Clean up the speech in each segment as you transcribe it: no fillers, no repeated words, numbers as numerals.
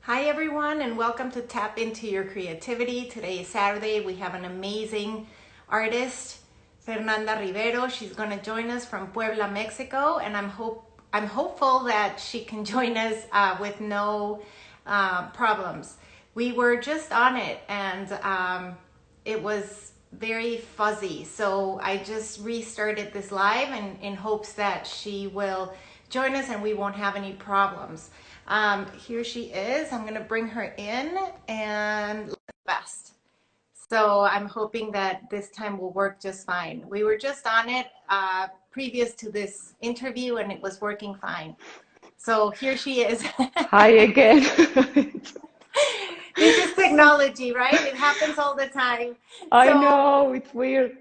Hi everyone, and welcome to Tap Into Your Creativity. Today is Saturday. We have an amazing artist, Fernanda Rivero. She's going to join us from Puebla, Mexico, and I'm hopeful that she can join us with no problems. We were just on it, and it was very fuzzy. So I just restarted this live in hopes that she will join us and we won't have any problems. Here she is. I'm gonna bring her in and look the best. So I'm hoping that this time will work just fine. We were just on it previous to this interview and it was working fine. So here she is. Hi again. This is technology, right? It happens all the time. I So know, it's weird.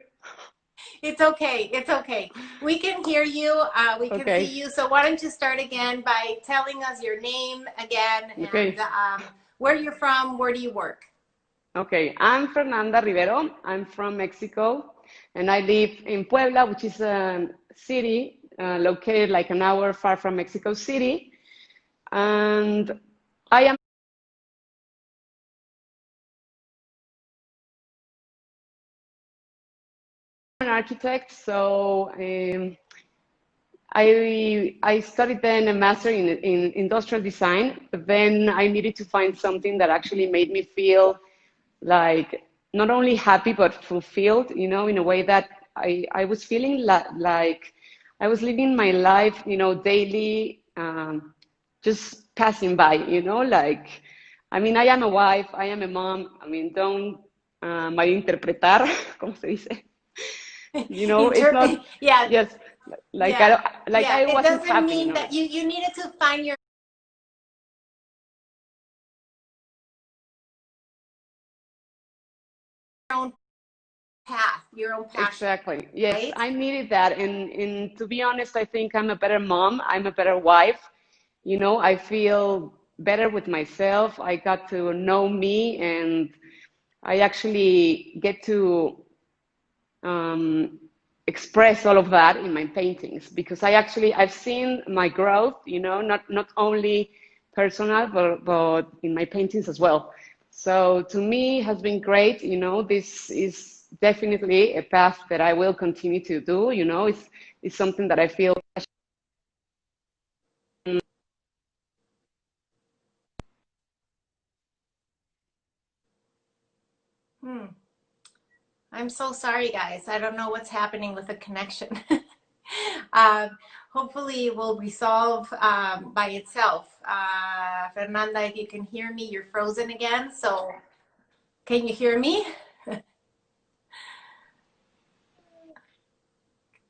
it's okay. It's okay. We can hear you. We can see Okay, you. So why don't you start again by telling us your name again and okay, where you're from, where do you work? okay. I'm Fernanda Rivero. I'm from Mexico, and I live in Puebla, which is a city located like an hour far from Mexico City. And I am an architect, so I studied then a master in industrial design, but then I needed to find something that actually made me feel like not only happy but fulfilled, in a way that I was feeling like I was living my life, daily, just passing by, like, I mean, I am a wife, I am a mom, I mean, don't malinterpretar, como se dice, it's Interpret. not, Yeah. yes, like I Yeah. don't, like Yeah. I It wasn't doesn't happy, mean that you needed to find your own path, your own passion, Exactly. Yes, right? I needed that. And to be honest, I think I'm a better mom. I'm a better wife. I feel better with myself. I got to know me, and I actually get to um, express all of that in my paintings because I've seen my growth, not only personal, but in my paintings as well. So to me, it has been great. This is definitely a path that I will continue to do. It's something that I feel. Hmm. I'm so sorry, guys. I don't know what's happening with the connection. um, Hopefully, it will resolve by itself. Fernanda, if you can hear me, you're frozen again. So, can you hear me?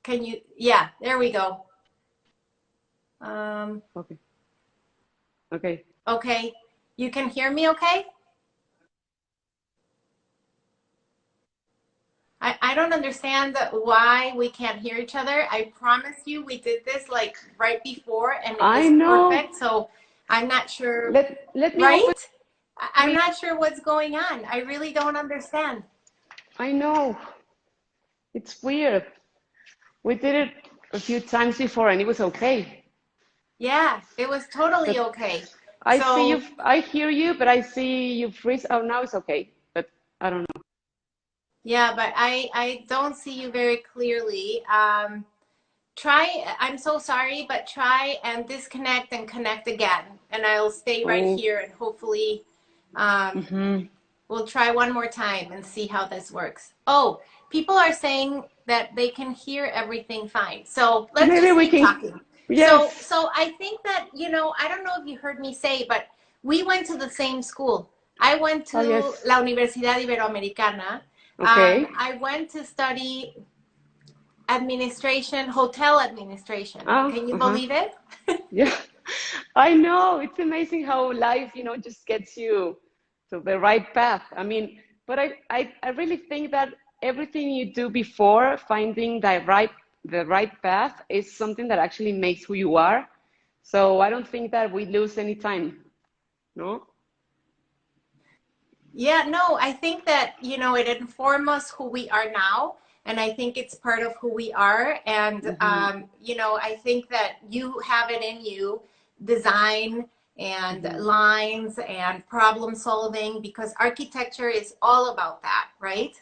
Can you? Yeah, there we go. Um, Okay. Okay. okay, you can hear me okay? I don't understand why we can't hear each other. I promise you, we did this like right before and it I was know. perfect. So I'm not sure, Let me open. right? I'm not sure what's going on. I really don't understand. I know. It's weird. We did it a few times before, and it was okay. Yeah, it was totally But okay. I see you, So I hear you, but I see you freeze. Oh, now it's okay. But I don't know. yeah, but I don't see you very clearly. I'm so sorry, but try and disconnect and connect again. And I'll stay right Oh, here and hopefully um, mm-hmm. we'll try one more time and see how this works. Oh, people are saying that they can hear everything fine. So let's Maybe just we keep can. talking. So, Yes. so I think that, I don't know if you heard me say, but we went to the same school. I went Oh, to yes. La Universidad Iberoamericana. Okay. I went to study administration, hotel administration. Oh, Can you uh-huh. believe it? Yeah. I know. It's amazing how life, just gets you to the right path. I mean, but I really think that everything you do before finding the right path is something that actually makes who you are. So I don't think that we lose any time. No? Yeah, no, I think that, it informs us who we are now. And I think it's part of who we are. And, Mm-hmm. I think that you have it in you, design and Mhm. lines and problem solving, because architecture is all about that, right?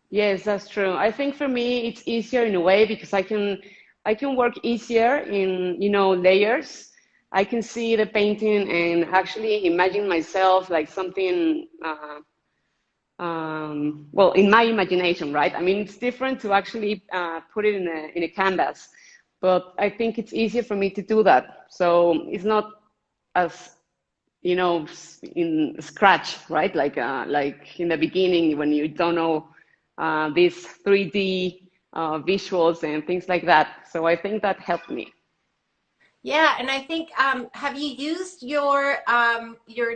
Yes, that's true. I think for me it's easier in a way because I can work easier in, layers. I can see the painting and actually imagine myself like something well, in my imagination, right? I mean, it's different to actually put it in a canvas, but I think it's easier for me to do that. So it's not as, in scratch, right? Like in the beginning when you don't know these 3D visuals and things like that. So I think that helped me. Yeah, and I think have you used your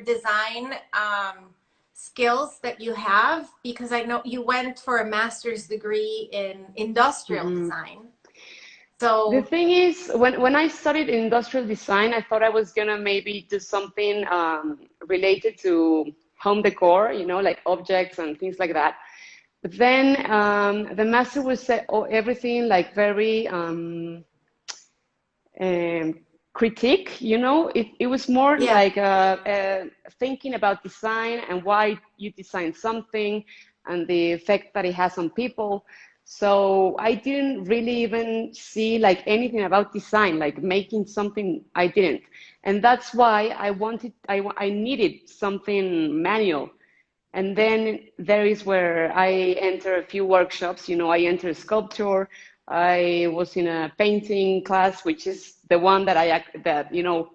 design skills that you have? Because I know you went for a master's degree in industrial Mhm. design. The So thing is, when I studied industrial design, I thought I was gonna maybe do something related to home decor, like objects and things like that. But then the master was everything like very um, critique, it was more yeah, like thinking about design and why you design something and the effect that it has on people. So I didn't really even see like anything about design, like making something. I didn't. And that's why I needed something manual. And then there is where I enter a few workshops. I enter sculpture. I was in a painting class, which is the one that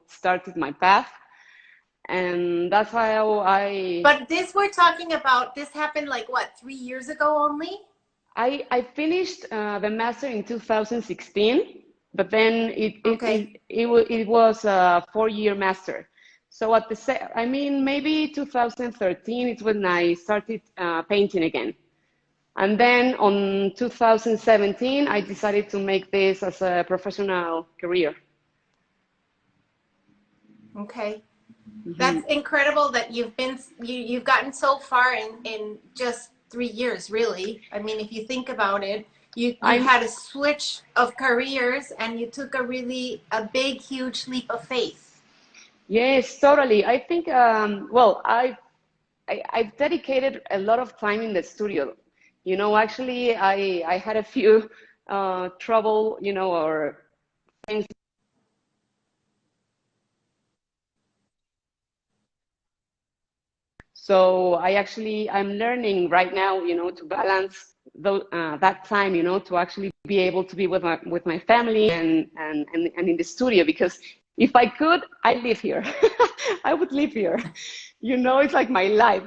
started my path. And that's how but this we're talking about, this happened like what, 3 years ago only? I finished the master in 2016, but then Okay. it was a 4-year master. So I mean, maybe 2013 is when I started painting again. And then on 2017, I decided to make this as a professional career. Okay. That's Mhm. incredible that you've gotten so far in just 3 years, really. I mean, if you think about it, you I'm had a switch of careers and you took a big, huge leap of faith. Yes, totally. I think well, I've dedicated a lot of time in the studio. Actually, I had a few trouble, or things. So I'm learning right now, to balance that time, to actually be able to be with my family and in the studio. Because if I could, I live here. I would live here. It's like my life.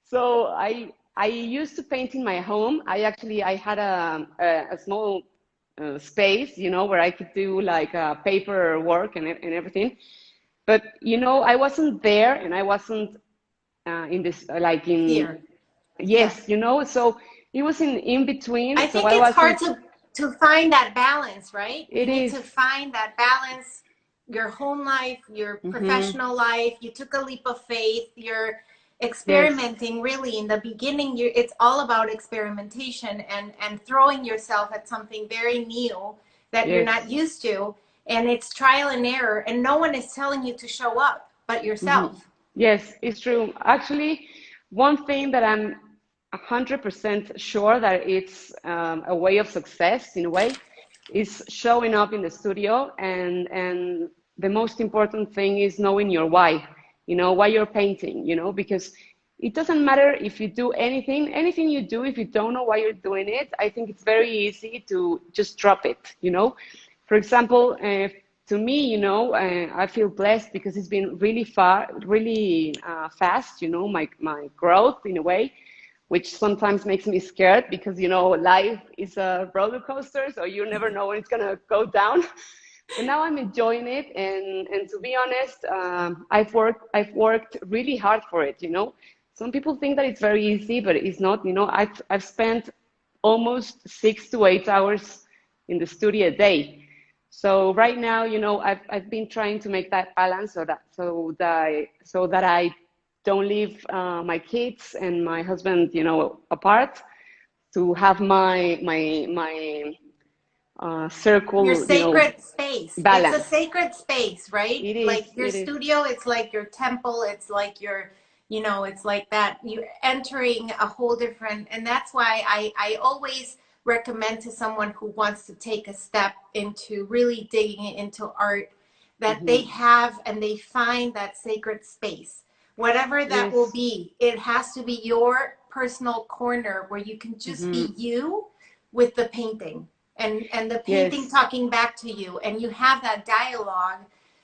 So I used to paint in my home. I had a small space, where I could do like paper work and everything. But I wasn't there, and I wasn't in this like in Here. Yeah. yes, so it was in between, I so think I it's hard wasn't. to find that balance, right? You It need is. to find that balance, your home life, your Mm-hmm. professional life. You took a leap of faith. You're Yes. experimenting really in the beginning. It's all about experimentation and throwing yourself at something very new that you're not Yes. used to. And it's trial and error, and no one is telling you to show up but Mm-hmm. yourself. Yes, it's true. Actually, one thing that I'm 100% sure that it's a way of success in a way is showing up in the studio, and the most important thing is knowing your why. Why you're painting. Because it doesn't matter if you do anything you do, if you don't know why you're doing it. I think it's very easy to just drop it. For example, to me, I feel blessed because it's been really fast, my growth in a way, which sometimes makes me scared because, life is a roller coaster, so you never know when it's going to go down. But now I'm enjoying it, and to be honest, I've worked really hard for it. Some people think that it's very easy, but it's not. I've spent almost 6 to 8 hours in the studio a day. So right now, I've been trying to make that balance so that I don't leave my kids and my husband, apart, to have my Your circle, sacred space. It's a balance. sacred space, right? It is, Like your it is. studio, it's like your temple, it's like your, it's like that. You're entering a whole different, and that's why I always recommend to someone who wants to take a step into really digging into art that they Hmm. have and they find that sacred space. Whatever that will Yes. be, it has to be your personal corner where you can just Hmm. be you with the painting and the painting Yes. talking back to you, and you have that dialogue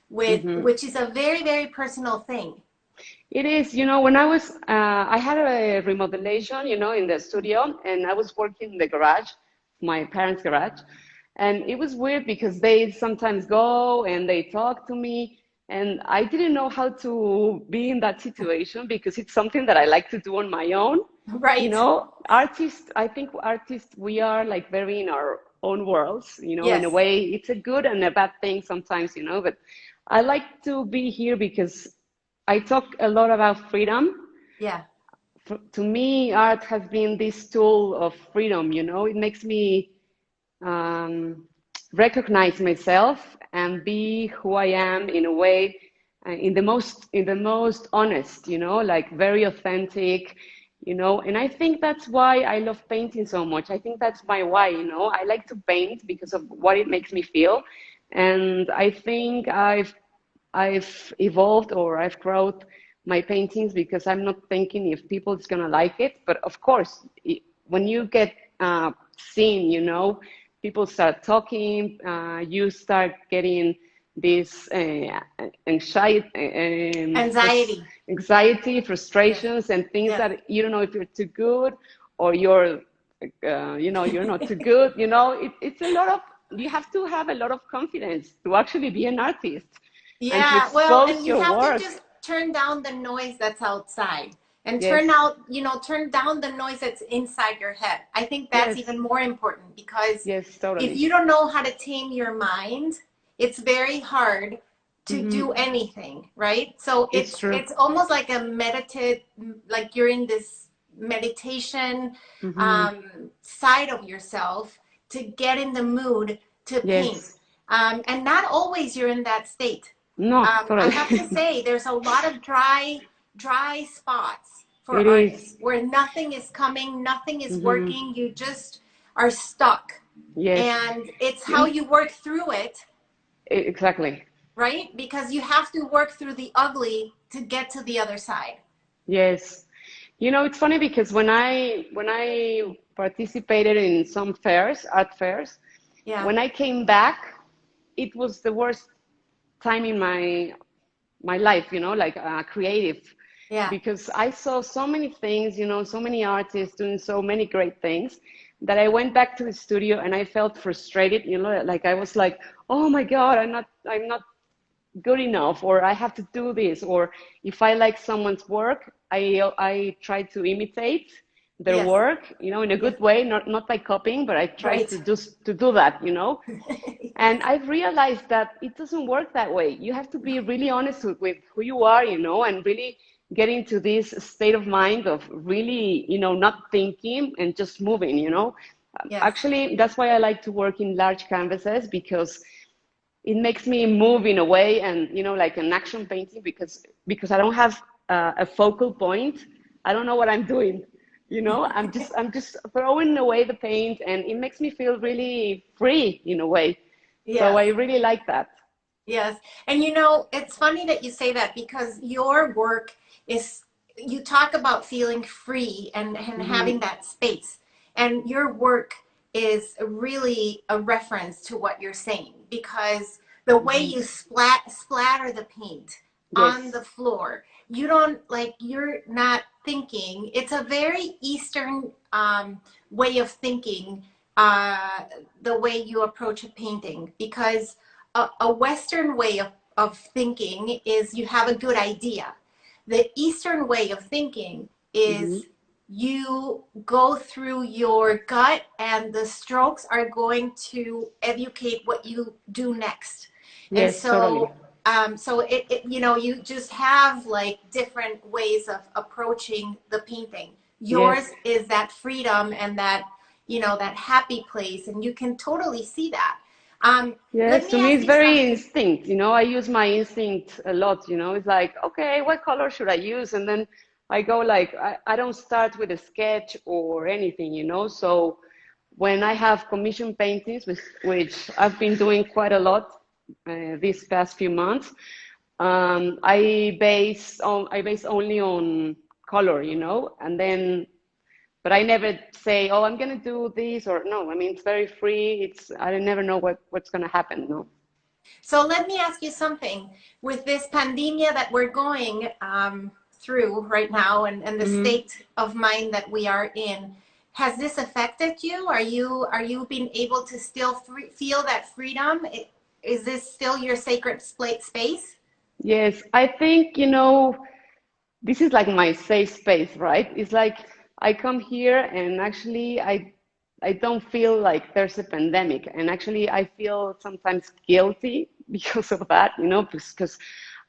with, Hmm. which is a very, very personal thing. It is, when I had a remodelation, in the studio, and I was working in the garage, my parents' garage. And it was weird because they sometimes go and they talk to me, and I didn't know how to be in that situation because it's something that I like to do on my own. Right. Artists, I think artists, we are like very in our own worlds, in a Yes. way. It's a good and a bad thing sometimes, but I like to be here because I talk a lot about freedom. Yeah. To me, art has been this tool of freedom, It makes me um, recognize myself and be who I am in a way, in the most honest, like very authentic, And I think that's why I love painting so much. I think that's my why, I like to paint because of what it makes me feel, and I think I've evolved or I've grown my paintings because I'm not thinking if people is gonna like it. But of course, when you get seen, people start talking. You start getting this Anxiety. anxiety, Yes. frustrations, and things Yes. that you don't know if you're too good or you're not too good. It's a lot of, you have to have a lot of confidence to actually be an artist and to Yeah, well, and expose you your have to work. just turn down the noise that's outside and turn Yes, out, turn down the noise that's inside your head. I think that's yes, even more important because yes, if totally. you don't know how to tame your mind, it's very hard to do Hmm. anything, right? So It's true. it's almost like a meditative, like you're in this meditation Hmm. side of yourself to get in the mood to paint. Yes. And not always you're in that state. No, I totally. have to say, there's a lot of dry spots for It is. artists where nothing is coming, nothing is Hmm. working. You just are stuck. Yes. And it's how You, you work through it, exactly. right? Because you have to work through the ugly to get to the other side. Yes. It's funny because when I participated in some fairs, art fairs, Yeah. when I came back, it was the worst time in my life, like creative, Yeah. because I saw so many things, so many artists doing so many great things that I went back to the studio and I felt frustrated, like I was like, oh my God, I'm not good enough, or I have to do this, or if I like someone's work, I try to imitate their Yes. work, in a Yes. good way, not by copying, but I try Right. to do that, Yes. and I've realized that it doesn't work that way. You have to be really honest with who you are, and really get into this state of mind of really, not thinking and just moving, Yes. Actually, that's why I like to work in large canvases, because it makes me move in a way, and like an action painting, because I don't have a focal point. I don't know what I'm doing. I'm just throwing away the paint, and it makes me feel really free in a way. So Yes. I really like that. Yes. And it's funny that you say that because your work is, you talk about feeling free and having Hmm. that space. And your work is really a reference to what you're saying because the way Hmm. you splatter the paint on the Yes. floor, you don't like, you're not thinking. It's a very Eastern way of thinking, uh, the way you approach a painting because a Western way of thinking is you have a good idea. The Eastern way of thinking Hmm. is you go through your gut and the strokes are going to educate what you do next. And Yes, totally. so you just have like different ways of approaching the painting. Yours Yes. is that freedom and that you know, that happy place, and you can totally see that. Let Yes, me to me ask it's you very something. instinct, you know, I use my instinct a lot, you know, it's like, okay, what color should I use? And then I go like, I don't start with a sketch or anything, you know, so when I have commission paintings, which I've been doing quite a lot these past few months, I base only on color, you know, and then but I never say, oh, I'm gonna do this or no. I mean, it's very free. It's I never know what's gonna happen. No. So let me ask you something. With this pandemia that we're going through right now, and the Mm-hmm. state of mind that we are in, has this affected you? Are you being able to still feel that freedom? Is this still your sacred space? Yes, I think, you know, this is like my safe space, right? It's like I come here and actually I don't feel like there's a pandemic. And actually I feel sometimes guilty because of that, you know, because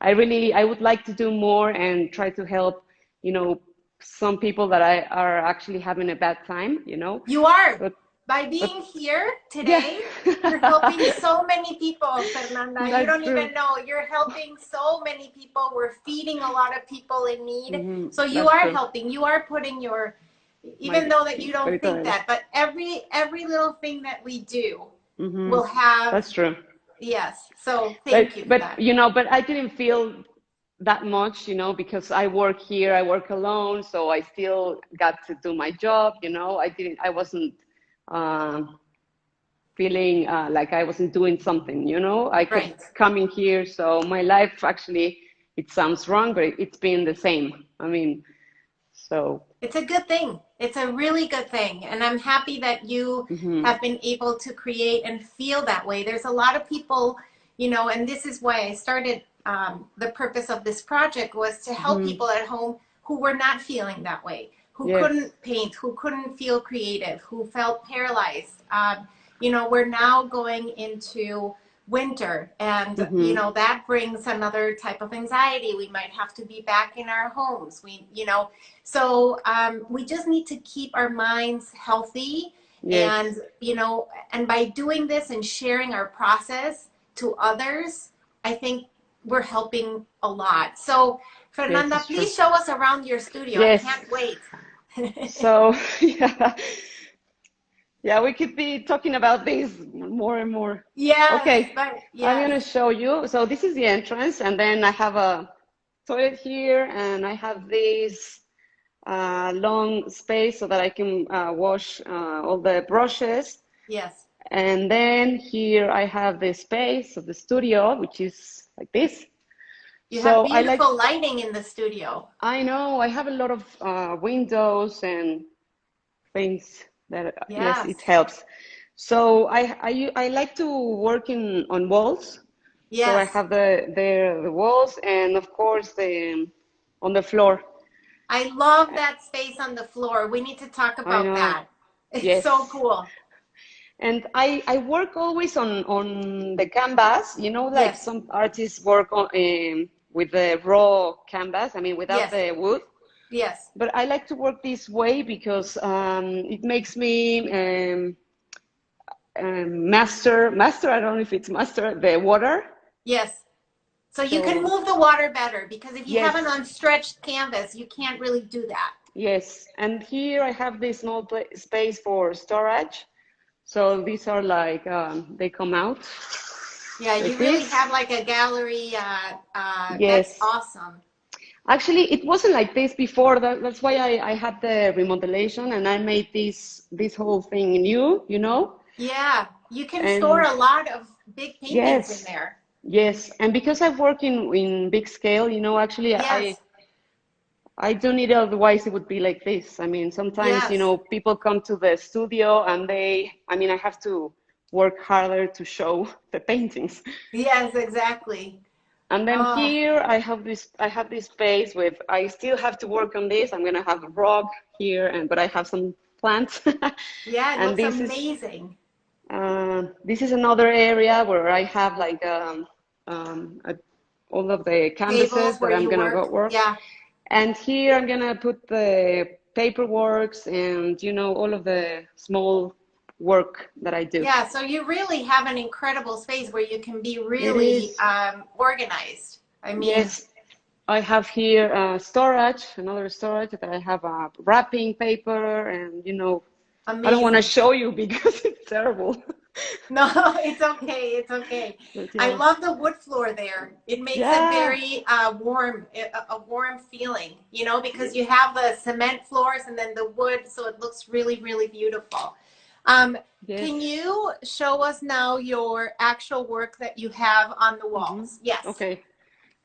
I would like to do more and try to help, you know, some people that I are actually having a bad time, you know. You are. But By but being here yeah. today, you're helping so many people, Fernanda. You That's don't true. even know. You're helping so many people. We're feeding a lot of people in need. So you That's are true. helping. You are putting your, even My though that you don't granito think de that, but every little thing that we do Mm-hmm. will have, That's true. yes. So thank you for But that. you know, but I didn't feel that much, you know, because I work here, I work alone, so I still got to do my job, you know. I wasn't uh, feeling like I wasn't doing something, you know. I Right. kept coming here, so my life actually, it sounds wrong, but it's been the same. I mean, so. It's a good thing. It's a really good thing. And I'm happy that you Mm-hmm. have been able to create and feel that way. There's a lot of people, you know, and this is why I started the purpose of this project was to help Mm-hmm. people at home who were not feeling that way, who Yes. couldn't paint, who couldn't feel creative, who felt paralyzed. You know, we're now going into winter, and you Mm-hmm. know that brings another type of anxiety. We might have to be back in our homes. So we just need to keep our minds healthy, and Yes. you know, and by doing this and sharing our process to others, I think we're helping a lot. So Yes, Fernanda, it's true. please show us around your studio. I Yes. can't wait. So, yeah, yeah, we could be talking about this more and more. Yes, Okay, but I'm yes, gonna show you. So this is the entrance, and then I have a toilet here, and I have this long space so that I can wash all the brushes. yes. And then here I have the space of the studio, which is like this. You have So beautiful lighting in the studio. I know I have a lot of windows and things that yes, it Yes, helps. So I like to work in on walls. So I yes. have the walls and of course the on the floor. I love that space on the floor. We need to talk I about know. that. It's so Yes. cool. And I work always on the canvas. You know, like Yes, some artists work on with the raw canvas. I mean, without yes, the wood. yes. But I like to work this way because it makes me master. I don't know if it's master the water. Yes. So you can So move the water better, because if you have an yes, unstretched canvas, you can't really do that. yes. And here I have this small space for storage. So these are like they come out Yeah, like you really this. have like a gallery. That's Yes. awesome. Actually, it wasn't like this before. That's why I had the remodelation and I made this whole thing new, you know? Yeah, you can store And a lot of big paintings in yes, there. yes. And because I work in big scale, you know, actually Yes, I do need it, otherwise it would be like this. I mean, sometimes, you yes, know, people come to the studio and I mean, I have to work harder to show the paintings. yes, exactly. And then Oh, here I have this space with, I still have to work on this. I'm gonna have a rock here, but I have some plants. yeah, it And looks amazing. this is another area where I have like all of the canvases Tables that where I'm you gonna go work. work. Yeah. And here I'm gonna put the paperworks and, you know, all of the small work that I do. Yeah, so you really have an incredible space where you can be It really is. organized. I mean, Yes, I have here storage, another storage that I have wrapping paper, and you know, I don't want to amazing. show you because it's terrible. No, it's okay. It's okay. But I yeah, love the wood floor there. It makes it yeah, very warm, a warm feeling, you know, because you have the cement floors and then the wood, so it looks really, really beautiful. Um, yes. can you show us now your actual work that you have on the Hmm. walls? Yes. Okay,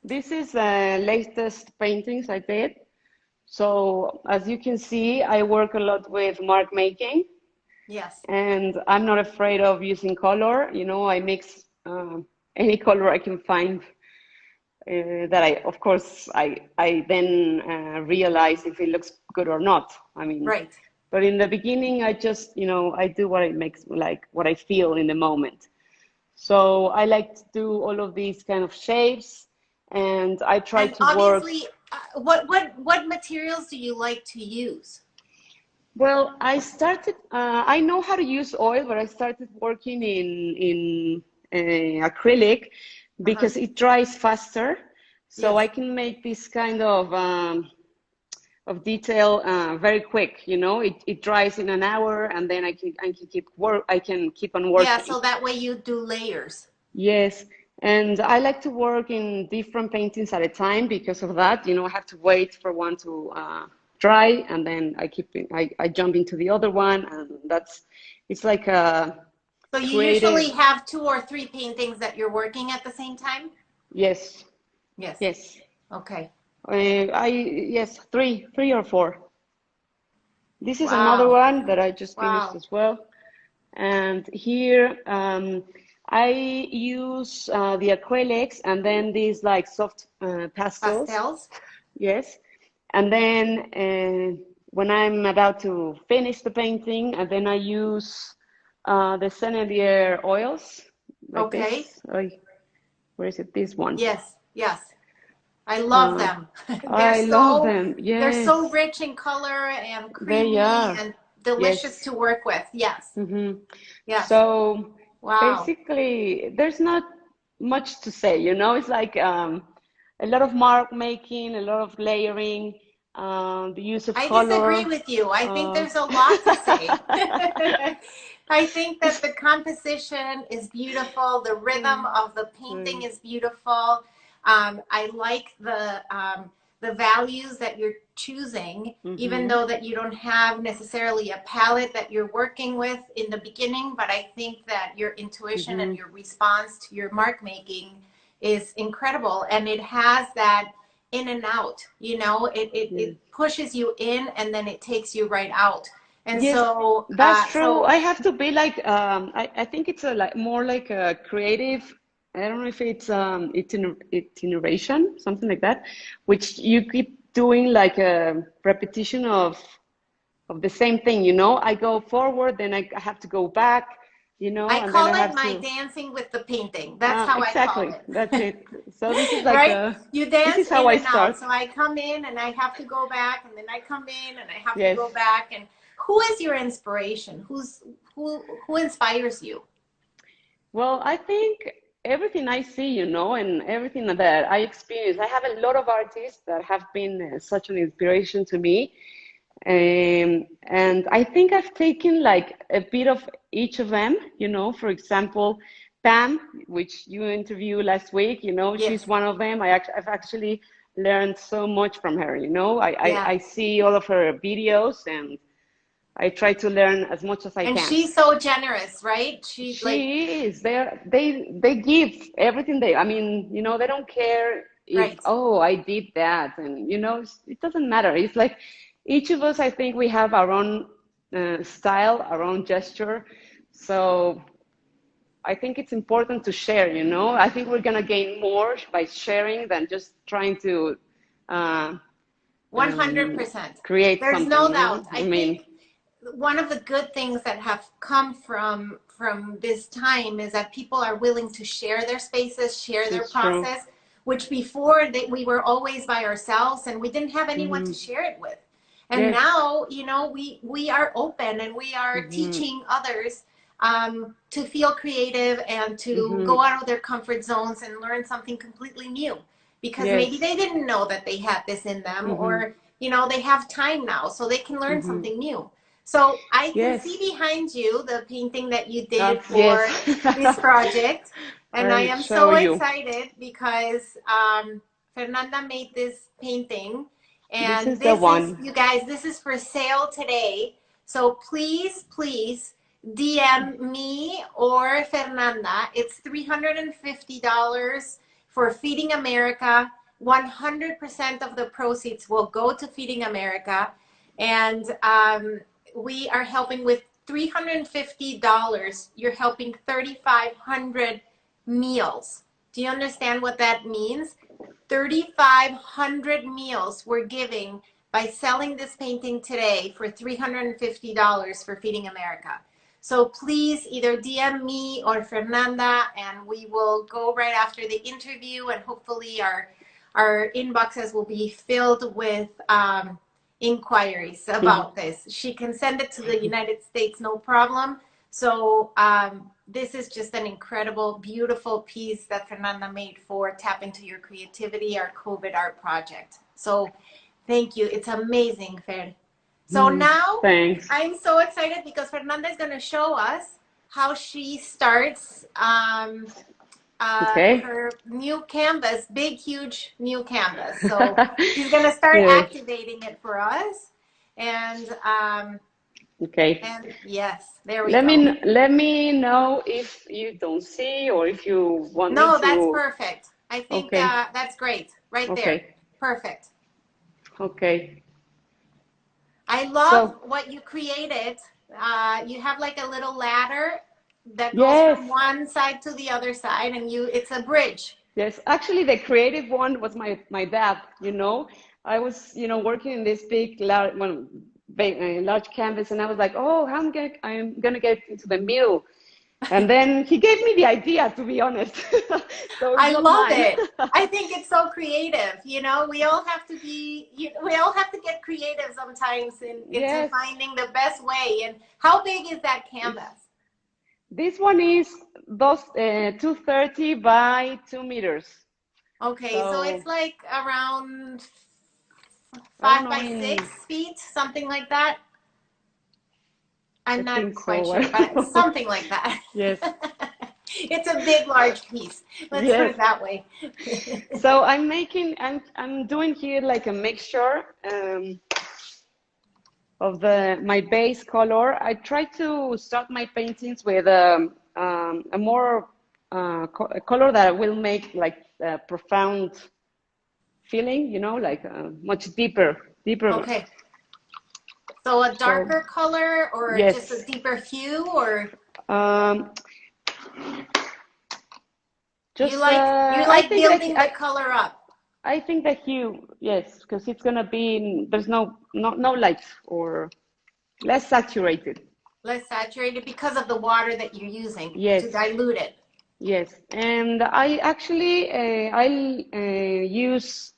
this is the latest paintings I did. So as you can see, I work a lot with mark making, Yes. and I'm not afraid of using color. You know, I mix any color I can find that of course, I then realize if it looks good or not. I mean, Right. but in the beginning, I just, you know, I do what it makes, like what I feel in the moment. So I like to do all of these kind of shapes, and I try And to work. obviously, what materials do you like to use? Well, I started. I know how to use oil, but I started working in acrylic Uh-huh. because it dries faster. So I Yes. can make this kind of detail very quick. You know, it dries in an hour, and then I can keep on Yeah, working. so that way you do layers. Yes, and I like to work in different paintings at a time because of that. You know, I have to wait for one to dry, and then I jump into the other one, and it's like a So you usually creative. have two or three paintings that you're working at the same time? Yes, Yes. yes. Okay. Yes, three or four. This is another Wow. one that I just finished Wow. as well. And here I use the acrylics and then these like soft pastels. Pastels? Yes. And then when I'm about to finish the painting, and then I use the Sennelier oils like Okay. this. Where is it? This one. Yes. Yes. I love Uh, them. They're I love so them. they're so Yes, rich in color and they creamy are. and delicious Yes. to work with. Yes. Hmm. Yes. So Wow. basically, there's not much to say, you know, it's like a lot of mark making, a lot of layering, the use of I disagree color. with you. I think Uh, there's a lot to say. I think that the composition is beautiful. The rhythm of the painting is beautiful. I like the values that you're choosing, even mm-hmm, though that you don't have necessarily a palette that you're working with in the beginning. But I think that your intuition mm-hmm, and your response to your mark making is incredible, and it has that in and out, you know, it yes. pushes you in and then it takes you right out. And Yes, so that's true. so I have to be like I think it's a like more like a creative. I don't know if it's iteration, something like that, which you keep doing like a repetition of the same thing, you know. I go forward, then I have to go back, you know, I and then I call it have my to dancing with the painting. That's how I call exactly. That's it. it. So this is like Right? You this dance is how in I and out. start. So I come in and I have to go back, and then I come in and I have to Yes. go back. And who is your inspiration? Who inspires you? Well, I think everything I see, you know, and everything that I experience, I have a lot of artists that have been such an inspiration to me. And I think I've taken like a bit of each of them, you know, for example, Pam, which you interviewed last week, you know, she's Yes. one of them. I've actually learned so much from her, you know. Yeah. I see all of her videos, and I try to learn as much as I And can. she's so generous, right? She like She is. They give everything they. I mean, you know, they don't care if right. oh I did that, and you know, it doesn't matter. It's like each of us. I think we have our own style, our own gesture. So I think it's important to share. You know, I think we're gonna gain more by sharing than just trying to uh, um, 100%. create There's something. no You know, doubt. I I mean, think one of the good things that have come from this time is that people are willing to share their spaces, share their it's true. process, which before we were always by ourselves and we didn't have anyone to Hmm. share it with. And Yes. now, you know, we are open and we are Mm-hmm. teaching others to feel creative and to Mm-hmm. go out of their comfort zones and learn something completely new because maybe Yes. they didn't know that they had this in them, Mm-hmm. or, you know, they have time now so they can learn Mm-hmm. something new. So I can see Yes. behind you the painting that you did Yes. for this project. And I I'll am show so you. excited because Fernanda made this painting. This And is the this is, one. you guys, this is for sale today. So please, please DM me or Fernanda. It's $350 for Feeding America. 100% of the proceeds will go to Feeding America. And we are helping with $350. You're helping 3,500 meals. Do you understand what that means? 3,500 meals we're giving by selling this painting today for $350 for Feeding America. So please either DM me or Fernanda, and we will go right after the interview, and hopefully our inboxes will be filled with inquiries about this. She can send it to the United States, no problem. So this is just an incredible, beautiful piece that Fernanda made for Tap Into Your Creativity, our COVID art project. So thank you. It's amazing, Fer. So now Thanks. I'm so excited because Fernanda is going to show us how she starts Okay. her new canvas, big, huge new canvas. So she's going to start Yes. activating it for us. And Okay. yes, there we Let go. me know if you don't see or if you want me No, that's to. perfect. I think Okay. that's great. Right there. Okay. Perfect. Okay. I love So, what you created. You have like a little ladder that goes yes. from one side to the other side, and it's a bridge. Yes. Actually, the creative one was my dad, you know. I was, working in this big, large, well, large canvas, and I was like, oh, I'm gonna get into the middle. And then he gave me the idea, to be honest. So it's I not love mine. it. I think it's so creative. You know, we all have to we all have to get creative sometimes into Yes. finding the best way. And how big is that canvas? This one is 230 by 2 meters. Okay, so it's So like around I don't five know by in, 6 feet, something like that. I I'm not think quite so. I sure, don't but know. something like that. Yes. It's a big, large piece. Let's put Yes. it that way. So I'm doing here like a mixture of my base color. I try to start my paintings with a more a color that will make like a profound feeling, like much deeper. Okay. So a So darker color or just a yes, deeper hue, or um, you just I like think that building the color up. I think the hue, yes, because it's gonna be there's no light or less saturated. Less saturated because of the water that you're using to Yes, dilute it. yes, and I actually I use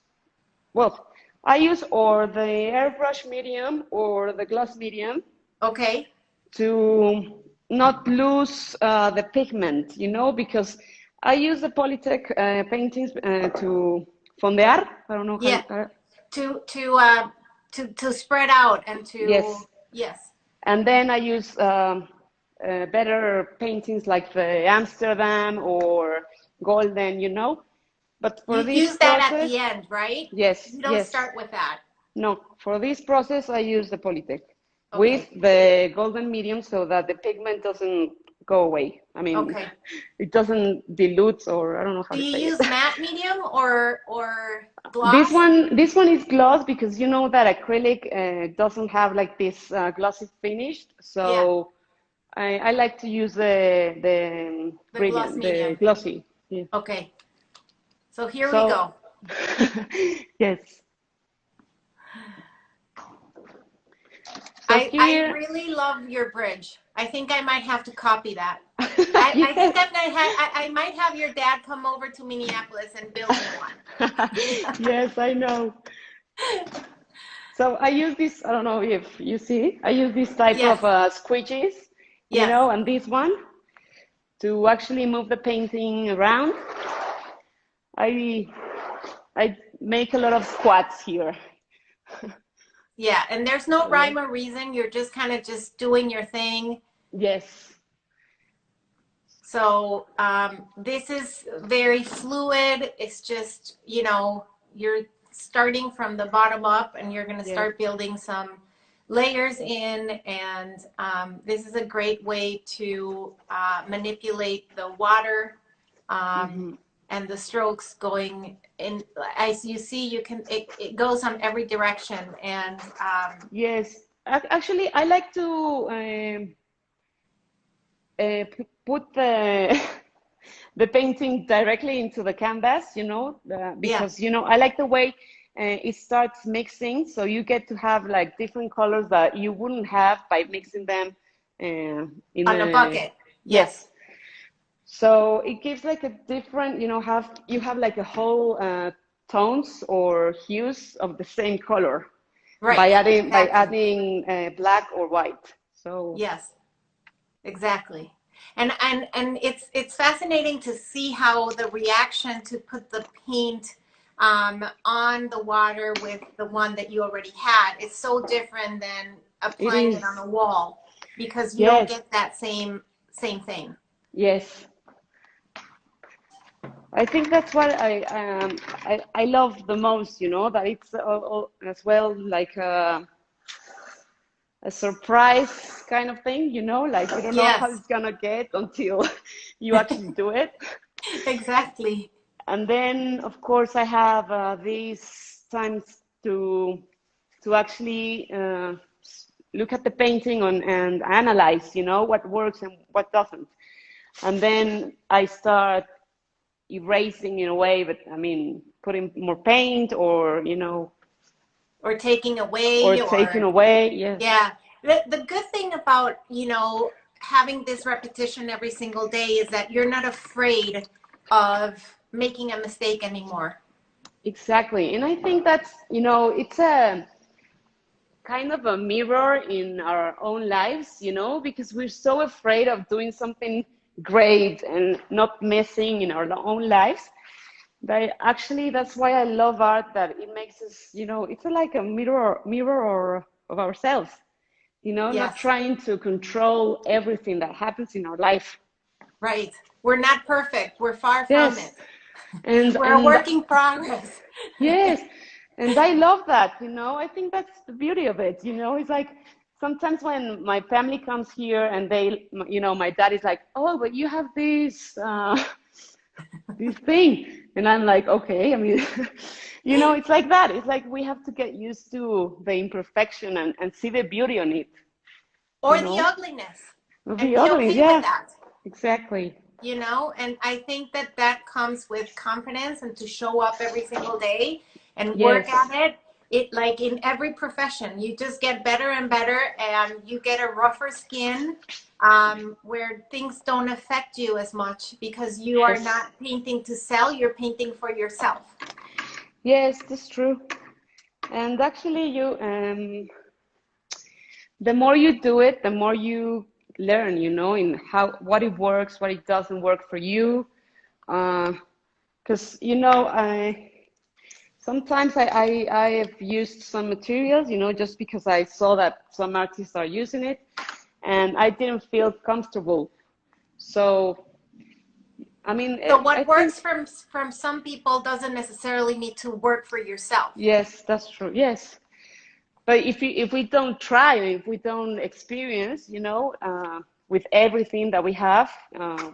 well, I use or the airbrush medium or the gloss medium Okay. to not lose the pigment, because I use the Polytech paintings to fondear. I don't know how. Yeah. To spread out and to Yes, yes. and then I use better paintings like the Amsterdam or Golden, But for You this use that at process, the end, right? yes, You don't yes. start with that. No, for this process, I use the Polytech with Okay. the golden medium so that the pigment doesn't go away. I mean, Okay. it doesn't dilute, or I don't know how Do to you say it. use matte medium or This gloss? one, this one is gloss because you know that acrylic doesn't have like this glossy finish. Yeah, So I like to use the the gloss brilliant, the medium. glossy. Yeah. Okay. So here we So go. yes. So I here, really love your bridge. I think I might have to copy that. I think yes. I might have your dad come over to Minneapolis and build me one. Yes, I know. So I use this, I don't know if you see, I use this type Yes, of squeegees, yes. and this one to actually move the painting around. I I make a lot of squats here. Yeah, and there's no So, rhyme or reason. You're just kind of just doing your thing. yes, So this is very fluid. It's just, you're starting from the bottom up and you're going to yes. start building some layers in. And this is a great way to manipulate the water Hmm. and the strokes going in. As you see, it goes on every direction. And Yes. Actually, I like to put the the painting directly into the canvas, yeah, because I like the way it starts mixing, so you get to have like different colors that you wouldn't have by mixing them in on a a bucket. Yes, yes. So it gives like a different, you have like a whole tones or hues of the same color right, by exactly. adding black or white. So Yes. Exactly. And it's fascinating to see how the reaction to put the paint on the water with the one that you already had is so different than it applying it on is. a wall because you don't Yes, get that same thing. yes. I think that's what I love the most, that it's as well like a surprise kind of thing, like you don't know how Yes, it's gonna get until you actually do it. exactly. And then, of course, I have these times to actually look at the painting and analyze, what works and what doesn't. And then I start erasing in a way, but I mean, putting more paint Or taking or away taking or away. Yes, yeah. The good thing about, having this repetition every single day is that you're not afraid of making a mistake anymore. exactly. And I think that's, it's a kind of a mirror in our own lives, because we're so afraid of doing something great and not messing in our own lives. But actually, that's why I love art, that it makes us, it's like a mirror of ourselves, not Yes, trying to control everything that happens in our life. right. We're not perfect. We're far from Yes. it. And We're a and working progress. yes, and I love that, I think that's the beauty of it, It's like sometimes when my family comes here and my dad is like, "Oh, but you have this thing," and I'm like, "Okay." I mean, it's like that. It's like we have to get used to the imperfection and see the beauty on it, you Or the know? ugliness and The be ugly, okay with yeah, that. exactly. And I think that that comes with confidence and to show up every single day and work Yes, at it. It, like in every profession, you just get better and better and you get a rougher skin, where things don't affect you as much because you are yes, not painting to sell, you're painting for yourself. yes, that's true. And actually, the more you do it, the more you learn, in what it works, what it doesn't work for you. Because, I sometimes I have used some materials, just because I saw that some artists are using it, and I didn't feel comfortable. So, I mean, So I what think, works from some people doesn't necessarily need to work for yourself. yes, that's true. Yes. But if we don't try, if we don't experience, with everything that we have,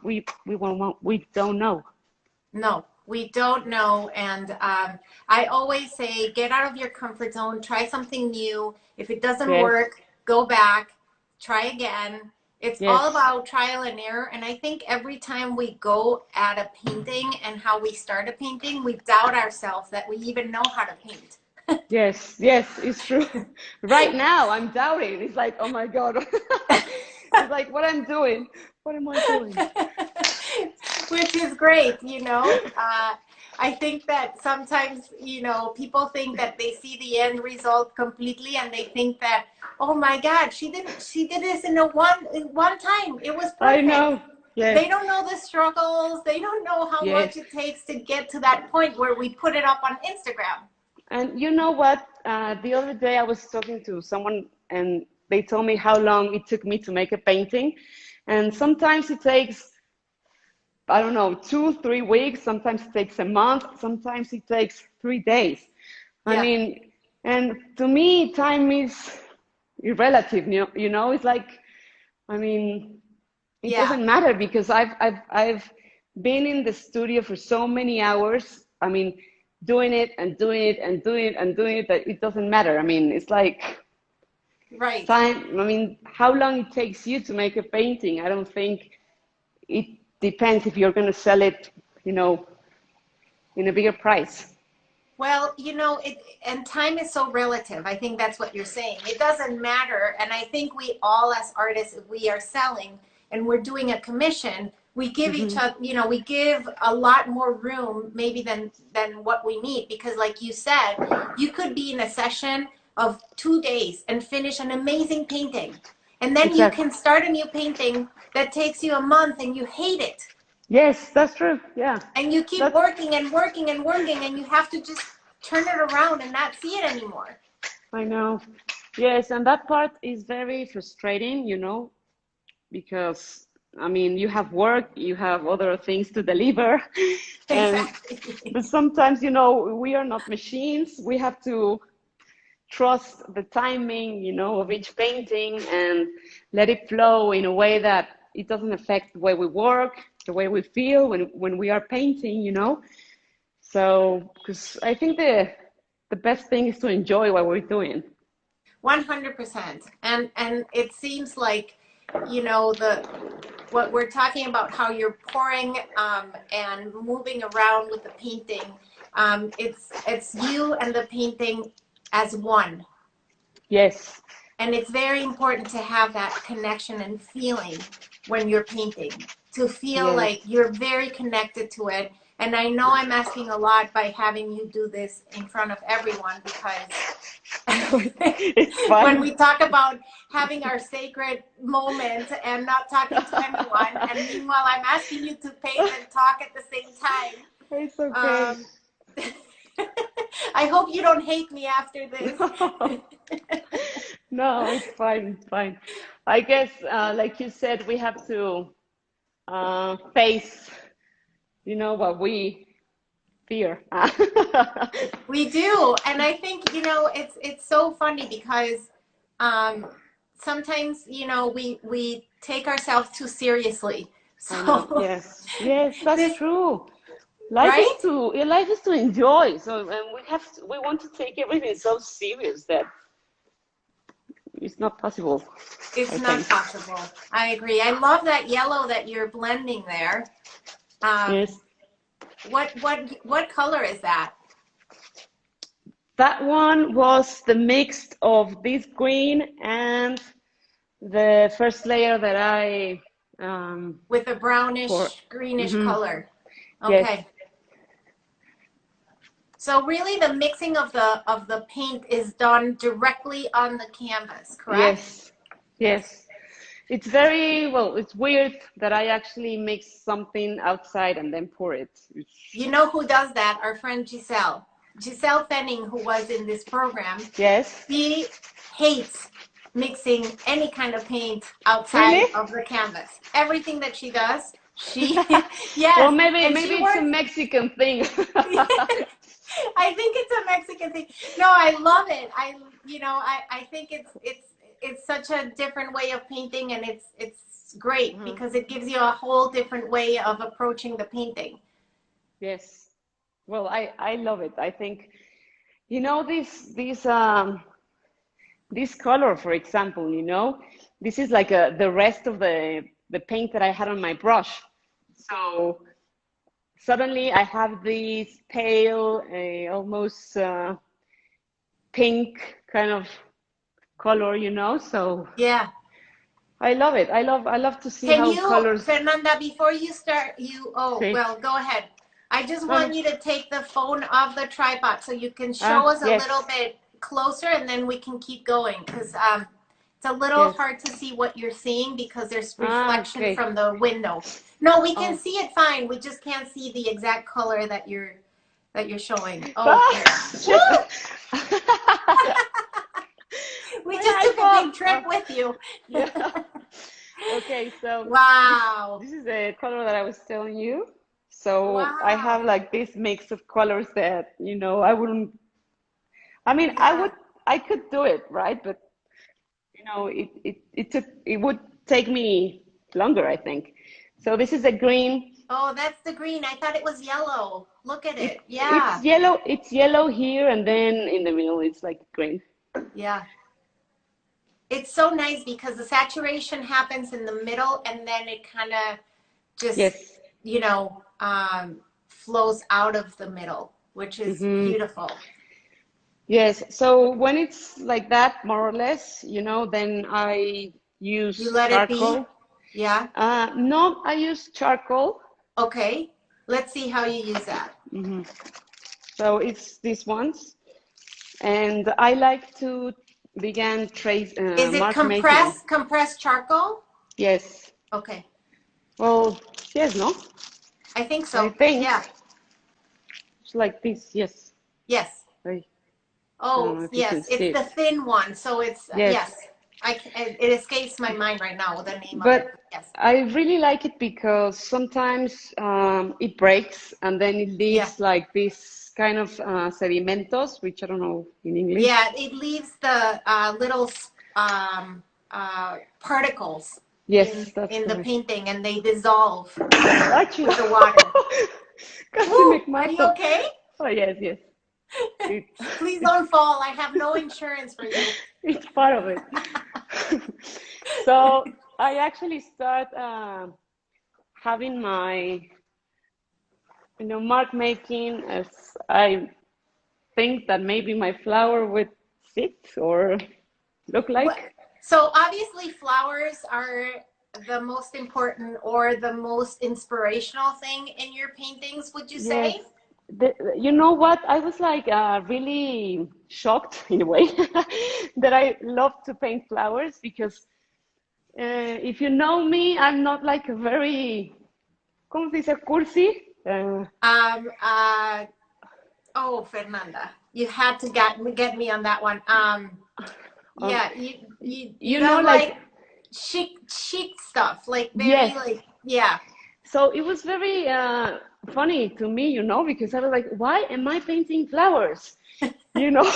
we don't know. No, we don't know. And I always say, get out of your comfort zone, try something new. If it doesn't Yes, work, go back, try again. It's all yes, about trial and error. And I think every time we go at a painting and how we start a painting, we doubt ourselves that we even know how to paint. yes, yes. It's true. Right now, I'm doubting. It's like, oh my God, it's like what I'm doing. What am I doing? Which is great. I think that sometimes, you know, people think that they see the end result completely and they think that, oh my God, she did this in one time. It was I perfect. know. Yes. They don't know the struggles. They don't know how Yes. much it takes to get to that point where we put it up on Instagram. And you know what? The other day I was talking to someone and they told me how long it took me to make a painting. And sometimes it takes, I don't know, 2, 3 weeks. Sometimes it takes a month. Sometimes it takes 3 days. I Yeah. mean, and to me, time is relative. It's like, I mean, it Yeah. doesn't matter because I've been in the studio for so many hours. I mean, doing it and doing it and doing it and doing it that it doesn't matter. I mean, it's like Right. time. I mean, how long it takes you to make a painting? I don't think it depends if you're going to sell it, in a bigger price. Well, you know, and time is so relative. I think that's what you're saying. It doesn't matter. And I think we all, as artists, if we are selling and we're doing a commission, we give each Hmm. other, you know, we give a lot more room maybe than what we need. Because like you said, you could be in a session of 2 days and finish an amazing painting. And then you Exactly. can start a new painting that takes you a month and you hate it. Yes, that's true. Yeah. And you keep That's, working and working and working and you have to just turn it around and not see it anymore. I know. Yes, and that part is very frustrating, because I mean, you have work, you have other things to deliver, and Exactly. but sometimes, we are not machines. We have to trust the timing, of each painting and let it flow in a way that it doesn't affect the way we work, the way we feel when we are painting. So, because I think the best thing is to enjoy what we're doing. 100%. And it seems like, you know, the what we're talking about, how you're pouring and moving around with the painting, it's you and the painting as one. Yes, And it's very important to have that connection and feeling when you're painting, to feel yes. like you're very connected to it. And I know I'm asking a lot by having you do this in front of everyone because It's when fine. we talk about having our sacred moment and not talking to anyone, and meanwhile I'm asking you to paint and talk at the same time. It's okay. Um, I hope you don't hate me after this. No, no, it's fine. It's fine. I guess, like you said, we have to face, what we fear. We do, and I think, you know, it's so funny because um, sometimes, you know, we take ourselves too seriously. I know. So Yes, yes, that's this, true. right? Life is to enjoy. So, and we want to take everything so serious that it's not possible, It's I not think. possible. I agree. I love that yellow that you're blending there. Um, Yes. what color is that? That one was the mix of this green and the first layer that I With a pour. brownish, greenish Hmm. color. Yes, Okay. So really the mixing of the paint is done directly on the canvas, correct? yes, yes. It's very well. It's weird that I actually mix something outside and then pour it. You know who does that? Our friend Giselle. Giselle Fenning, who was in this program, Yes, she hates mixing any kind of paint really? outside of the canvas. Everything that she does, she, Well, yes, maybe and she maybe it's a works. Mexican thing. I think it's a Mexican thing. No, I love it. I think it's such a different way of painting, and it's great Mhm. because it gives you a whole different way of approaching the painting. Yes. Well, I love it. I think this color, for example, this is like the rest of the paint that I had on my brush. So suddenly I have this pale, almost pink kind of color. So Yeah. I love it. I love to see Can how you, colors Fernanda, before you start, you, oh, say. well, go ahead. I just No, no. want you to take the phone off the tripod so you can show us a little Yes, bit closer, and then we can keep going, because it's a little yes. hard to see what you're seeing because there's reflection Okay. from the window. No, we can Oh. see it fine. We just can't see the exact color that you're showing. Oh, Ah, there. shit. Woo! We just My took a big iPhone. trip with you. Yeah. Okay, so this Wow. this is the color that I was telling you. So I have Wow. like this mix of colors that, I wouldn't, I mean, Yeah. I could do it, right? But, it would take me longer, I think. So this is a green. Oh, that's the green. I thought it was yellow. Look at It it. it's Yeah. yellow, it's yellow here, and then in the middle it's like green. Yeah. It's so nice because the saturation happens in the middle, and then it kind of just, Yes. flows out of the middle, which is Hmm. beautiful. Yes, so when it's like that, more or less, then I You use let it be? charcoal. Yeah. No, I use charcoal. Okay. Let's see how you use that. Hmm. So it's these ones, and I like to begin trace Is it mark making. compressed charcoal? Yes. Okay. Well, yes, no, I think I so. think Yeah. it's like this. Yes. Yes. I don't Oh, know if you can yes. see It's the it. thin one. So it's, Yes. yes. It escapes my mind right now, the name of it. But But yes. I really like it because sometimes it breaks and then it Yeah. leaves like this kind of sedimentos, which I don't know in English. Yeah, it leaves the little particles Yes, that's in the correct. painting, and they dissolve Achoo! with the water. Casi me Woo! Are you mato. okay? Oh, yes, yes. It, Please don't fall. I have no insurance for you. it's part of it. So I actually start having my, mark making as I think that maybe my flower would sit or look What? like. So obviously, flowers are the most important or the most inspirational thing in your paintings, would you Yes. say? You know what? I was like really shocked in a way that I love to paint flowers because if you know me, I'm not like a very, ¿cómo se dice? Cursi. Um, uh, oh, Fernanda, you had to get me on that one. Um, Yeah, you you know, don't like like, chic stuff, like very yes. like, yeah. So it was very funny to me, because I was like, why am I painting flowers? You know?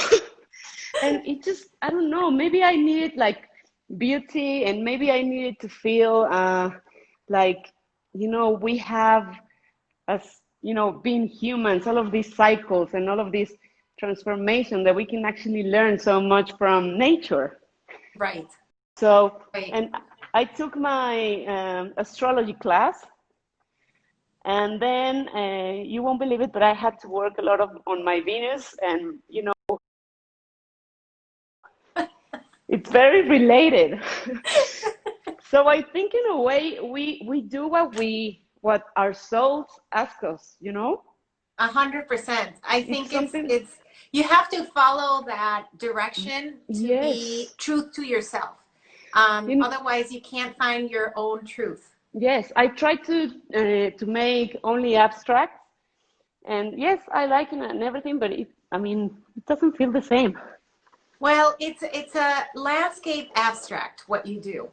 And it just, I don't know, maybe I needed like beauty and maybe I needed to feel like, we have, as, being humans, all of these cycles and all of this transformation that we can actually learn so much from nature. Right, So, right. and I took my astrology class, and then you won't believe it, but I had to work a lot on my Venus, and it's very related. So I think in a way we do what our souls ask us, 100%. I It's think something. it's you have to follow that direction to be Yes. truth to yourself. In, Otherwise, you can't find your own truth. yes, I try to make only abstract, and yes, I like it and everything, but I mean, it doesn't feel the same. Well, it's a landscape abstract, what you do.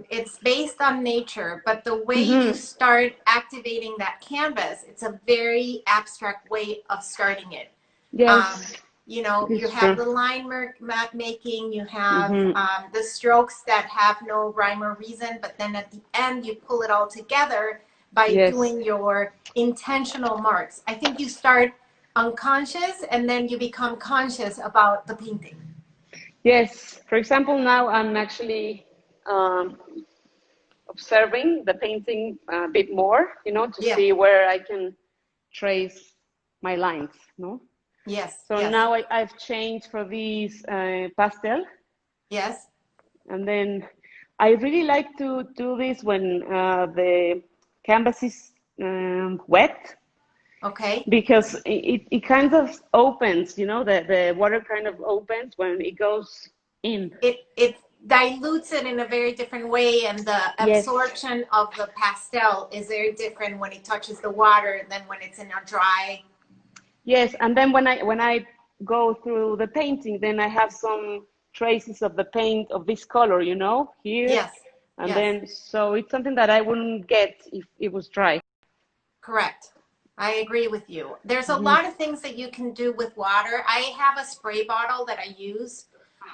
It's based on nature, but the way you Hmm. start activating that canvas, it's a very abstract way of starting it. Um, Yes, you it's have true. the line map making, you have Hmm. the strokes that have no rhyme or reason, but then at the end, you pull it all together by Yes. doing your intentional marks. I think you start unconscious and then you become conscious about the painting. Yes. For example, now I'm actually um, observing the painting a bit more, to Yeah. see where I can trace my lines, no? Yes. So Yes. now I've changed for these pastel, Yes. and then I really like to do this when the canvas is wet, Okay. because it kind of opens, the water kind of opens when it goes in. It dilutes it in a very different way, and the Yes, absorption of the pastel is very different when it touches the water than when it's in a dry. yes. And then when I go through the painting, then I have some traces of the paint of this color, here. Yes, And yes, then, so it's something that I wouldn't get if it was dry. correct. I agree with you. There's a Hmm. lot of things that you can do with water. I have a spray bottle that I use,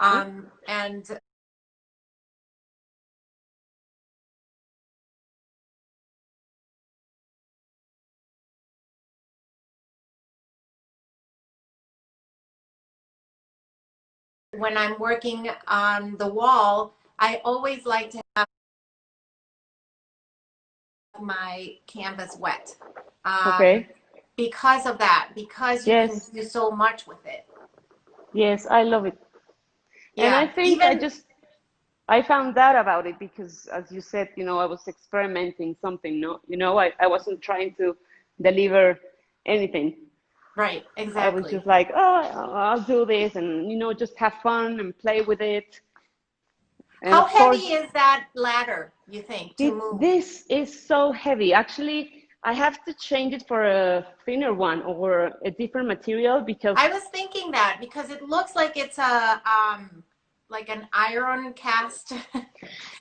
Uh-huh. and when I'm working on the wall, I always like to have my canvas wet, um, Okay. because of that, because you can Yes. do so much with it. Yes, I love it. And I Yeah, think even I found out about it because, as you said, I was experimenting something, no? I wasn't trying to deliver anything. right, I was exactly. just like, oh, I'll do this and, just have fun and play with it. And How of heavy course, is that ladder, you think, to move? this is so heavy. Actually, I have to change it for a thinner one or a different material I because, was thinking that because it looks like it's a like an iron cast.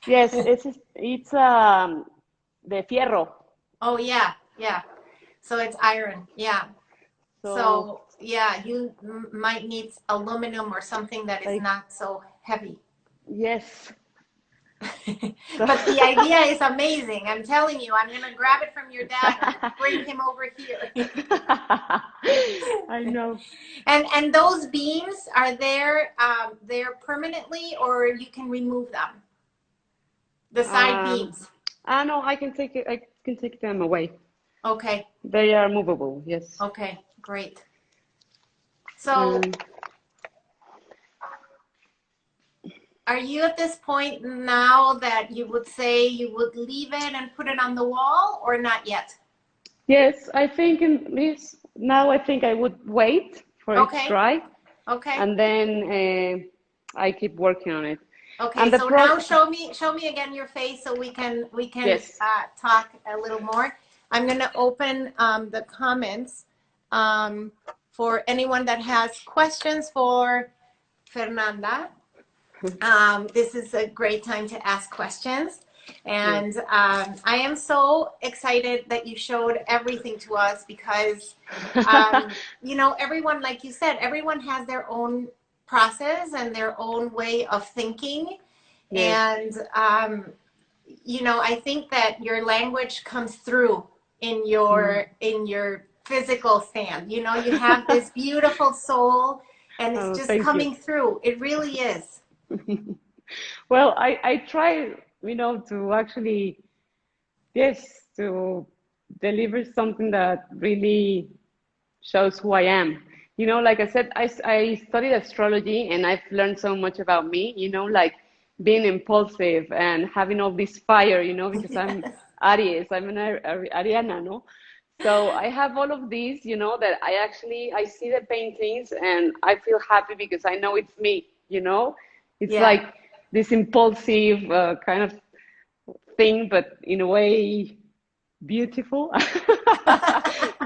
yes, it's the fierro. Oh yeah, yeah. So it's iron. Yeah. So, So yeah, you might need aluminum or something that is like, not so heavy. yes. So But the idea is amazing. I'm telling you, I'm gonna grab it from your dad and bring him over here. I know. And those beams are there permanently, or you can remove them. The side Um, beams. I know I can take it. I can take them away. Okay. They are movable. Yes. Okay. Great. So, Um, are you at this point now that you would say you would leave it and put it on the wall, or not yet? yes, I think in this now I think I would wait for it to Okay. dry, Okay. and then I keep working on it. Okay, And the so pro now show me again your face so we can yes. talk a little more. I'm gonna open the comments for anyone that has questions for Fernanda. This is a great time to ask questions. Yes. And I am so excited that you showed everything to us because, everyone, like you said, everyone has their own process and their own way of thinking. Yes. And, I think that your language comes through in Mm. your physical stand. You have this beautiful soul and it's Oh, just thank you. coming through. It really is. Well, I try, to actually, yes, to deliver something that really shows who I am. Like I said, I studied astrology and I've learned so much about me, like being impulsive and having all this fire, because I'm Aries, I'm an Ariana, no? So I have all of these, that I see the paintings and I feel happy because I know it's me, It's Yeah. like this impulsive kind of thing, but in a way beautiful,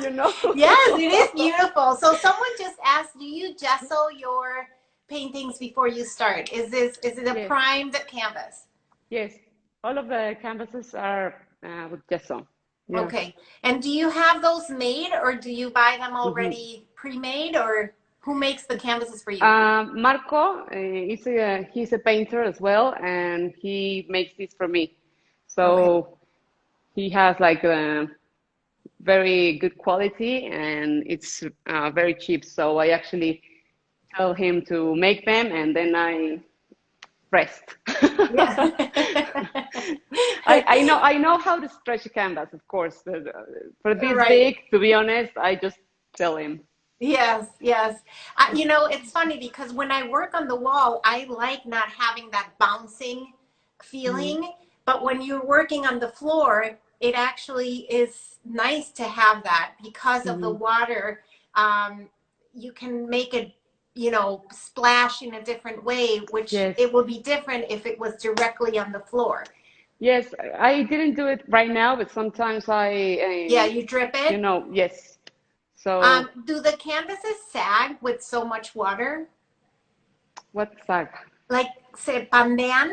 you know? Yes, it is beautiful. So someone just asked, do you gesso your paintings before you start? Is it a Yes, primed canvas? yes. All of the canvases are with gesso. Yeah. Okay. And do you have those made or do you buy them Hmm. already pre-made, or who makes the canvases for you? Marco he's a painter as well, and he makes this for me. Okay. So he has like a very good quality, and it's very cheap. So I actually tell him to make them, and then I rest. Yeah. I know how to stretch a canvas, of course. For this Right. big, to be honest, I just tell him. Yes, yes. It's funny because when I work on the wall, I like not having that bouncing Mhm. feeling. But when you're working on the floor, it actually is nice to have that because of the water. You can make it, you know, splash in a different way, which Yes. it will be different if it was directly on the floor. Yes, I didn't do it right now, but sometimes Yeah, you drip you it. know, yes. So Do the canvases sag with so much water? what's that? Like, se pandean?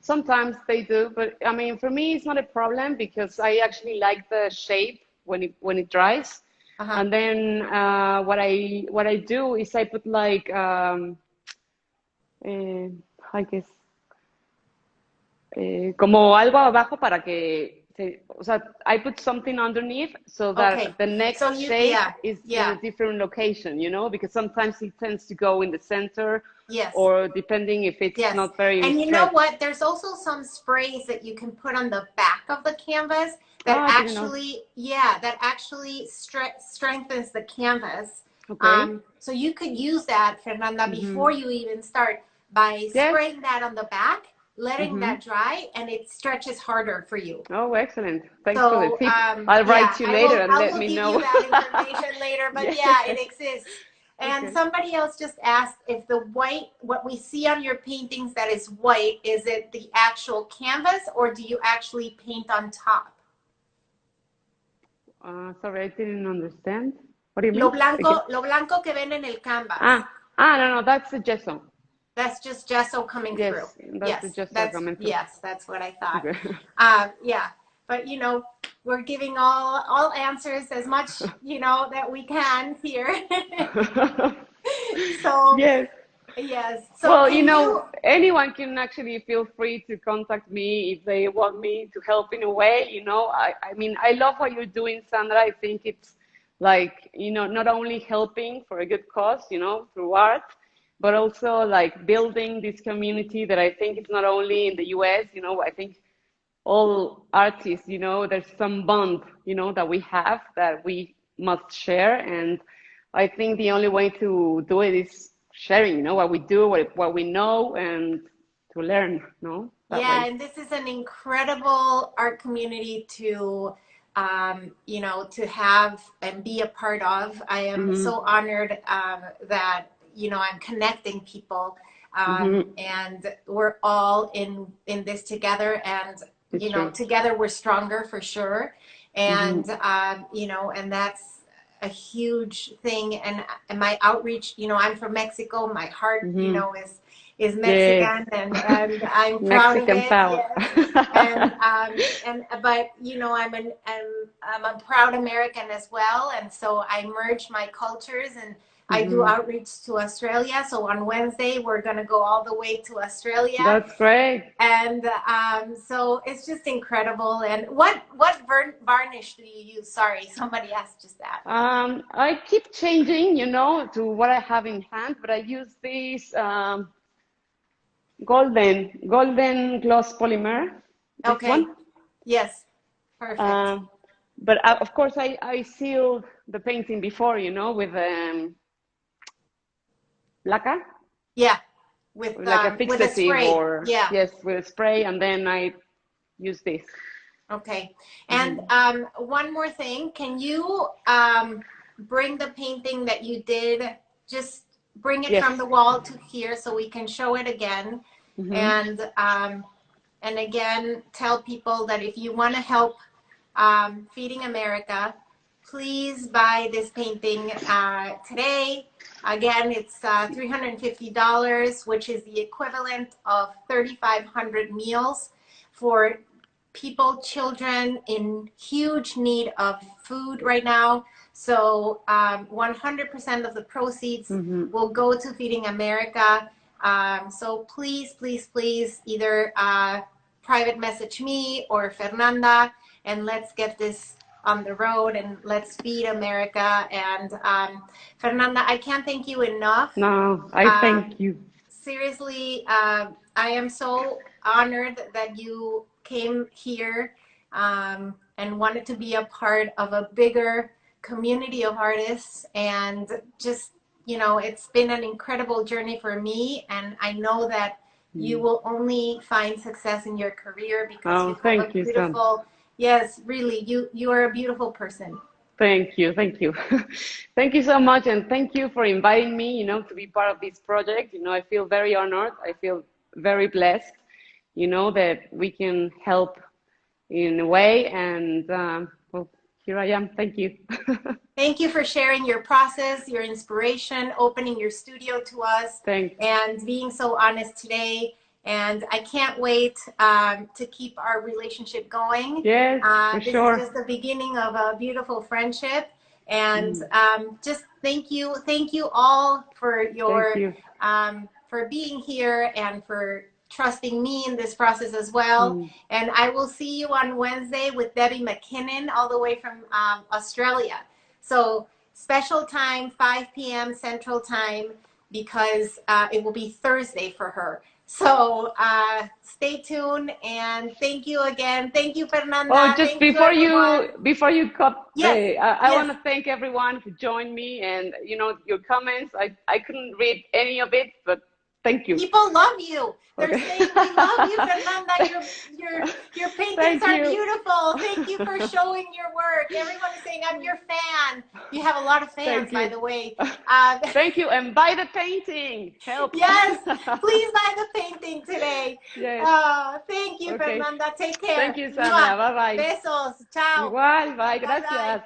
Sometimes they do, but I mean, for me, it's not a problem because I actually like the shape when it dries. Uh-huh. And then what I do is I put like eh, I guess como algo abajo para que o sea, I put something underneath so Okay. that the So next you, shape yeah, is in a yeah, different location, you know, because sometimes it tends to go in the center yes. or depending if it's Yes. not very And you know stretched. what? There's also some sprays that you can put on the back of the canvas that I didn't know. actually, yeah, that actually strengthens the canvas. Okay. So you could use that, Fernanda, before you even start by Yes. spraying that on the back, letting that dry, and it stretches harder for you. Oh, excellent. Thanks for the So tip. I'll yeah, write you later and I let will me give you know. that information later, but Yes. yeah, it exists. And Okay. somebody else just asked if the white, what we see on your paintings that is white, is it the actual canvas or do you actually paint on top? Sorry, I didn't understand. What do you mean? Again? Lo blanco que ven en el canvas. Ah, no, no, that's the gesso. That's just gesso coming through. Yes, that's the gesso coming through. Yes, that's what I thought. Okay. Yeah, but you know, we're giving all answers as much, you know, that we can here. So Yes. yes. So Well, you can know, you? anyone can actually feel free to contact me if they want me to help in a way. You know, I mean, I love what you're doing, Sandra. I think it's like, you know, not only helping for a good cause, you know, through art, but also like building this community that I think it's not only in the US, you know, I think all artists, you know, there's some bond, you know, that we have that we must share. And I think the only way to do it is sharing, you know, what we do, what we know, and to learn, you know, that Yeah, way. and this is an incredible art community to, you know, to have and be a part of. I am Mm-hmm. so honored that, you know, I'm connecting people, Mm-hmm. and we're all in this together. And It's you know, true. together we're stronger for sure. Mm-hmm. And you know, and that's a huge thing. And my outreach, you know, I'm from Mexico. My heart, you Mm-hmm. know, is Yes. Mexican, and I'm proud of Mexican it. power. Yes, and but you know, I'm a proud American as well, and so I merge my cultures, and I do Mm-hmm. outreach to Australia. So on Wednesday we're gonna go all the way to Australia, That's great. and so it's just incredible. And what varnish do you use? Sorry, somebody asked just that. I keep changing, you know, to what I have in hand, but I use this golden gloss polymer, this Okay. one. Yes. Perfect. Um, but of course, I sealed the painting before, you know, with lacquer, Yeah. like a With a fixative spray. or, Yeah. yes, with a spray, and then I use this. Okay. And Hmm. one more thing, can you bring the painting that you did, just bring it from Yes. the wall to here so we can show it again. Hmm. And again, tell people that if you want to help Feeding America, please buy this painting today. Again, it's $350, which is the equivalent of 3,500 meals for people, children in huge need of food right now. So 100% of the proceeds Hmm. will go to Feeding America. So please, please, please, either private message me or Fernanda, and let's get this on the road, and let's feed America. And Fernanda, I can't thank you enough. No, I Um, thank you. Seriously, I am so honored that you came here and wanted to be a part of a bigger community of artists. And just, you know, it's been an incredible journey for me. And I know that you will only find success in your career because Oh, you have a thank you, Sam. beautiful, yes, really, you are a beautiful person. Thank you, thank you. Thank you so much, and thank you for inviting me, to be part of this project. I feel very honored. I feel very blessed, that we can help in a way, and well, here I am. Thank you. Thank you for sharing your process, your inspiration, opening your studio to us, Thanks. and being so honest today. And I can't wait to keep our relationship going. Yes, for This is sure. just the beginning of a beautiful friendship. And just thank you all for Thank your you. for being here and for trusting me in this process as well. Mm. And I will see you on Wednesday with Debbie McKinnon, all the way from Australia. So special time, 5 p.m. Central Time, because it will be Thursday for her. So stay tuned, and thank you again. Thank you, Fernanda. Oh, just Thank you, everyone. before you cut, Yes, I yes. want to thank everyone who joined me, and your comments. I couldn't read any of it, but thank you. People love you. They're Okay. saying we love you, Fernanda. Your paintings Thank are you. beautiful. Thank you for showing your work. Everyone is saying I'm your fan. You have a lot of fans, Thank by you. the way. Thank you, and buy the painting. Help. Yes, please buy the painting today. Yes. Thank you, Okay. Fernanda. Take Thank care. you, Mwah. Sandra. Bye bye. Besos. Ciao. Igual, bye. Bye bye. Gracias.